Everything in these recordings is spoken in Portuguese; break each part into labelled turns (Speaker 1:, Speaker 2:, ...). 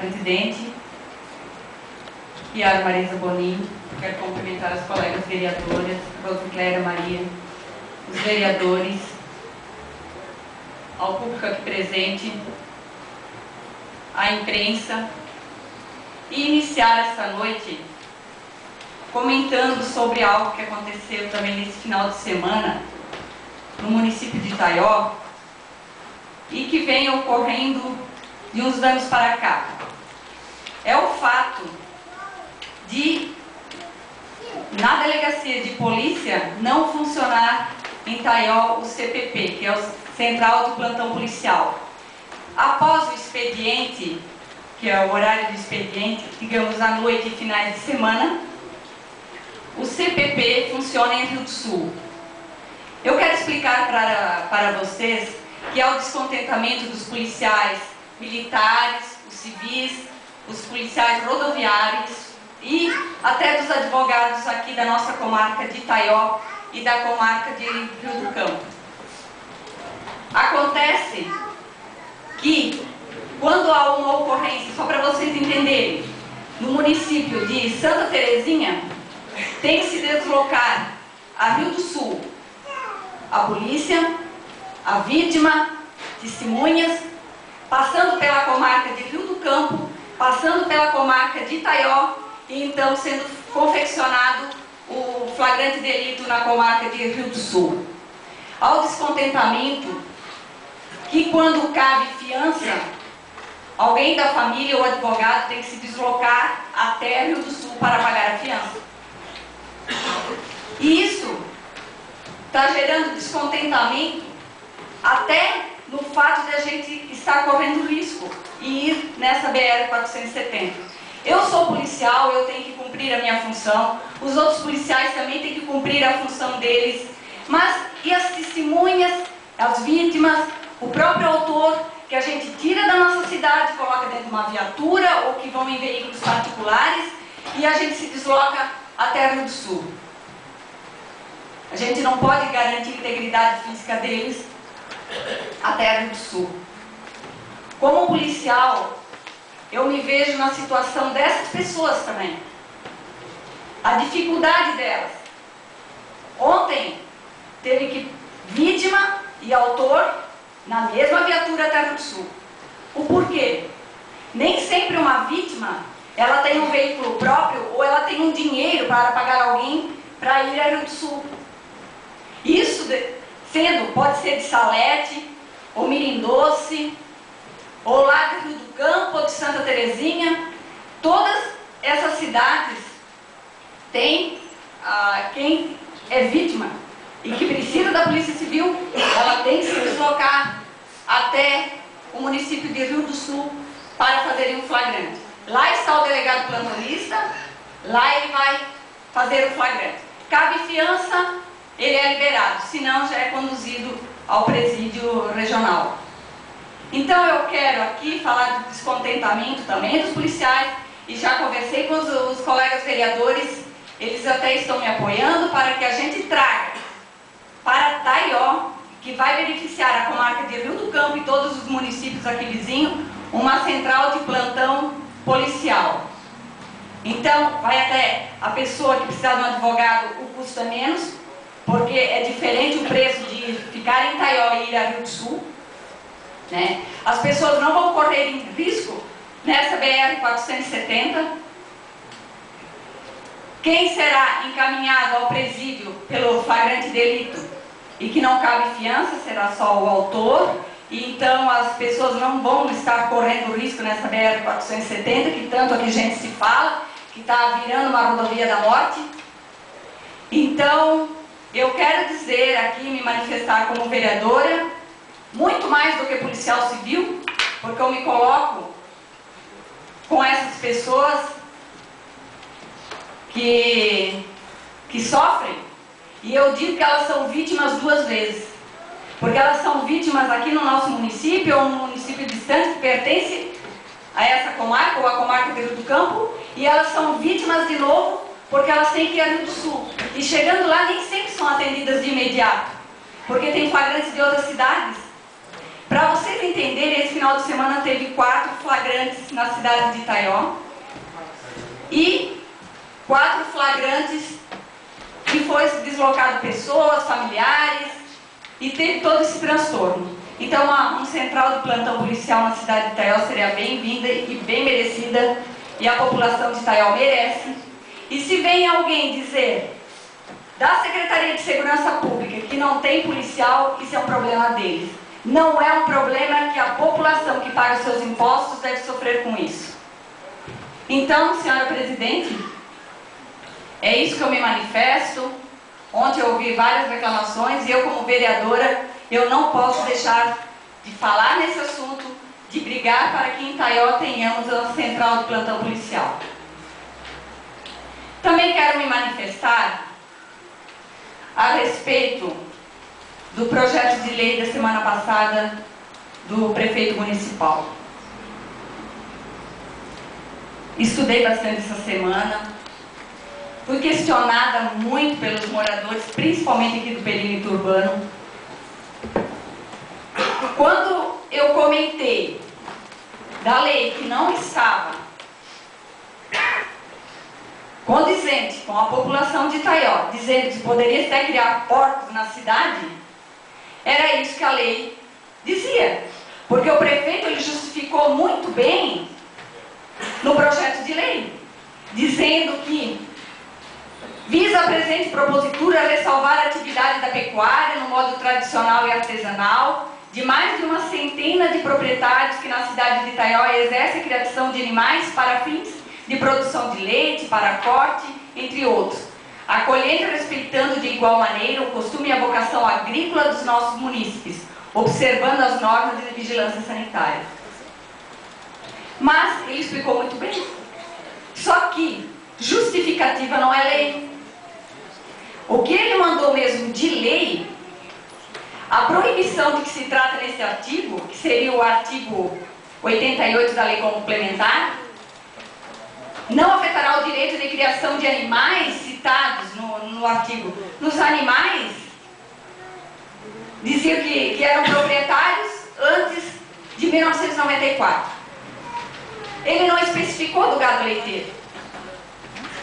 Speaker 1: presidente, Chiara Marisa Bonin. Quero cumprimentar as colegas vereadoras, Rosicléria Maria, os vereadores, ao público aqui presente, à imprensa, e iniciar essa noite comentando sobre algo que aconteceu também nesse final de semana no município de Itaió e que vem ocorrendo de uns anos para cá. É o fato de, na delegacia de polícia, não funcionar em Itaió o CPP, que é o Central de Plantão Policial. Após o expediente, que é o horário do expediente, digamos à noite e finais de semana, o CPP funciona em Rio do Sul. Eu quero explicar para vocês que há o descontentamento dos policiais militares, os civis, os policiais rodoviários e até dos advogados aqui da nossa comarca de Itaió e da comarca de Rio do Campo. Acontece que, quando há uma ocorrência, só para vocês entenderem, no município de Santa Terezinha, tem que se deslocar a Rio do Sul a polícia, a vítima, testemunhas, passando pela comarca de Rio do Campo, passando pela comarca de Itaió e então sendo confeccionado o flagrante delito na comarca de Rio do Sul. Ao descontentamento que, quando cabe fiança, alguém da família ou advogado tem que se deslocar até Rio do Sul para pagar a fiança. E isso está gerando descontentamento até no fato de a gente estar correndo risco e ir nessa BR-470. Eu sou policial, eu tenho que cumprir a minha função, os outros policiais também têm que cumprir a função deles, mas e as testemunhas, as vítimas, o próprio autor, que a gente tira da nossa cidade, coloca dentro de uma viatura ou que vão em veículos particulares e a gente se desloca até Rio do Sul. A gente não pode garantir a integridade física deles até Rio do Sul. Como policial, eu me vejo na situação dessas pessoas também. A dificuldade delas. Ontem, teve que vítima e autor na mesma viatura até Rio do Sul. O porquê? Nem sempre uma vítima, ela tem um veículo próprio ou ela tem um dinheiro para pagar alguém para ir a Rio do Sul. Isso pode ser de Salete, ou Mirim-Doce, ou lá de Rio do Campo, ou de Santa Terezinha. Todas essas cidades têm quem é vítima e que precisa da Polícia Civil, ela tem que se deslocar até o município de Rio do Sul para fazer um flagrante. Lá está o delegado plantonista, lá ele vai fazer o flagrante. Cabe fiança, ele é liberado, senão já é conduzido ao presídio regional. Então eu quero aqui falar do descontentamento também dos policiais e já conversei com os colegas vereadores, eles até estão me apoiando para que a gente traga para Itaió, que vai beneficiar a comarca de Rio do Campo e todos os municípios aqui vizinhos, uma central de plantão policial. Então, vai até a pessoa que precisar de um advogado, o custo é menos, porque é diferente o preço de ficar em Itaió e ir a Rio do Sul, né? As pessoas não vão correr em risco nessa BR-470. Quem será encaminhado ao presídio pelo flagrante delito e que não cabe fiança será só o autor, e então as pessoas não vão estar correndo risco nessa BR-470, que tanto aqui gente se fala, que está virando uma rodovia da morte. Então, eu quero dizer aqui, me manifestar como vereadora, muito mais do que policial civil, porque eu me coloco com essas pessoas que sofrem, e eu digo que elas são vítimas duas vezes, porque elas são vítimas aqui no nosso município, ou no município distante que pertence a essa comarca, ou a comarca de Rio do Campo, e elas são vítimas de novo, porque elas têm que ir a Rio do Sul. E chegando lá, nem sempre são atendidas de imediato, porque tem flagrantes de outras cidades. Para vocês entenderem, esse final de semana teve 4 flagrantes na cidade de Itaió e 4 flagrantes que foi deslocado pessoas, familiares e teve todo esse transtorno. Então, uma central de plantão policial na cidade de Itaió seria bem-vinda e bem merecida, e a população de Itaió merece. E se vem alguém dizer da Secretaria de Segurança Pública que não tem policial, isso é um problema deles. Não é um problema que a população que paga os seus impostos deve sofrer com isso. Então, senhora presidente, é isso que eu me manifesto. Ontem eu ouvi várias reclamações e eu, como vereadora, eu não posso deixar de falar nesse assunto, de brigar para que em Itaió tenhamos uma central de plantão policial. Também quero me manifestar a respeito do projeto de lei da semana passada do prefeito municipal. Estudei bastante essa semana, fui questionada muito pelos moradores, principalmente aqui do perímetro urbano. Quando eu comentei da lei que não estava condizente com a população de Itaió, dizendo que poderia até criar porcos na cidade, era isso que a lei dizia. Porque o prefeito ele justificou muito bem no projeto de lei, dizendo que visa a presente propositura ressalvar a atividade da pecuária no modo tradicional e artesanal de mais de uma centena de proprietários que na cidade de Itaió exercem a criação de animais para fins de produção de leite, para corte, entre outros, acolhendo e respeitando de igual maneira o costume e a vocação agrícola dos nossos munícipes, observando as normas de vigilância sanitária. Mas ele explicou muito bem. Só que justificativa não é lei. O que ele mandou mesmo de lei, a proibição de que se trata nesse artigo, que seria o artigo 88 da lei complementar, não afetará o direito de criação de animais citados no artigo. Nos animais, dizia que eram proprietários antes de 1994. Ele não especificou do gado leiteiro.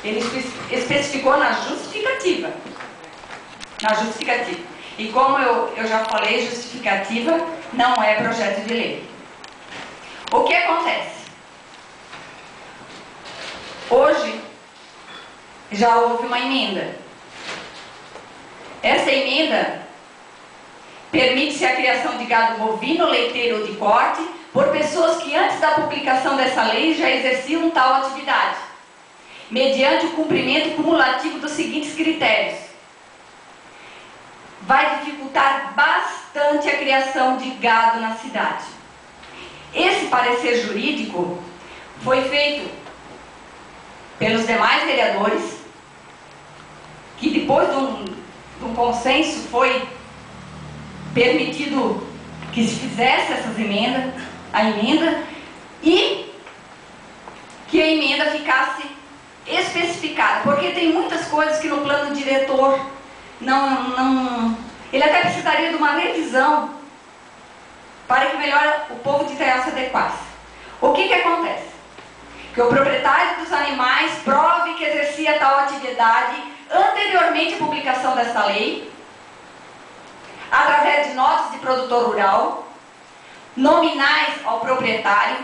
Speaker 1: Ele especificou na justificativa. Na justificativa. E como eu já falei, justificativa não é projeto de lei. O que acontece? Hoje, já houve uma emenda. Essa emenda permite-se a criação de gado bovino, leiteiro ou de corte por pessoas que antes da publicação dessa lei já exerciam tal atividade, mediante o cumprimento cumulativo dos seguintes critérios. Vai dificultar bastante a criação de gado na cidade. Esse parecer jurídico foi feito pelos demais vereadores, que depois de um consenso foi permitido que se fizesse a emenda, e que a emenda ficasse especificada, porque tem muitas coisas que no plano diretor ele até precisaria de uma revisão para que melhor o povo de Itaió se adequasse. O que acontece? Que o proprietário dos animais prove que exercia tal atividade anteriormente à publicação dessa lei, através de notas de produtor rural, nominais ao proprietário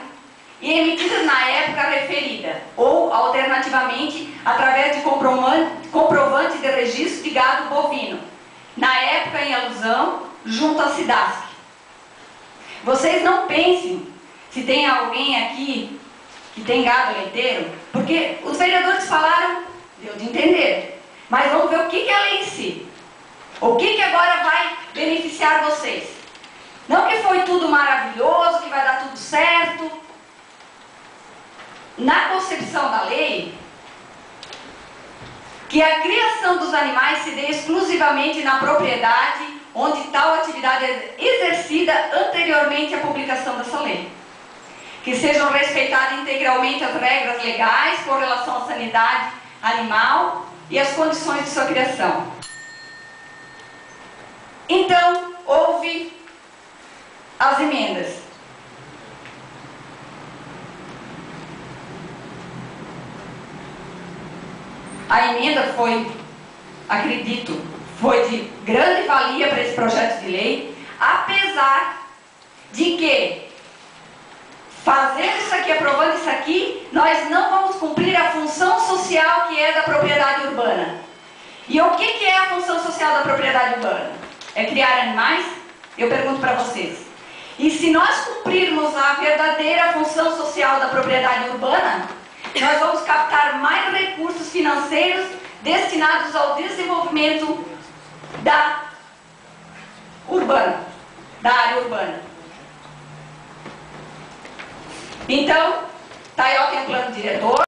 Speaker 1: e emitidas na época referida, ou, alternativamente, através de comprovante de registro de gado bovino, na época em alusão, junto à SIDASC. Vocês não pensem se tem alguém aqui que tem gado leiteiro, porque os vereadores falaram, deu de entender, mas vamos ver o que é a lei em si. O que agora vai beneficiar vocês? Não que foi tudo maravilhoso, que vai dar tudo certo. Na concepção da lei, que a criação dos animais se dê exclusivamente na propriedade onde tal atividade é exercida anteriormente à publicação dessa lei. Que sejam respeitadas integralmente as regras legais com relação à sanidade animal e as condições de sua criação. Então, houve as emendas. A emenda foi, acredito, foi de grande valia para esse projeto de lei, apesar de que, fazendo isso aqui, aprovando isso aqui, nós não vamos cumprir a função social que é da propriedade urbana. E o que é a função social da propriedade urbana? É criar animais? Eu pergunto para vocês. E se nós cumprirmos a verdadeira função social da propriedade urbana, nós vamos captar mais recursos financeiros destinados ao desenvolvimento da área urbana. Então, tá aí, ó, tem um plano diretor.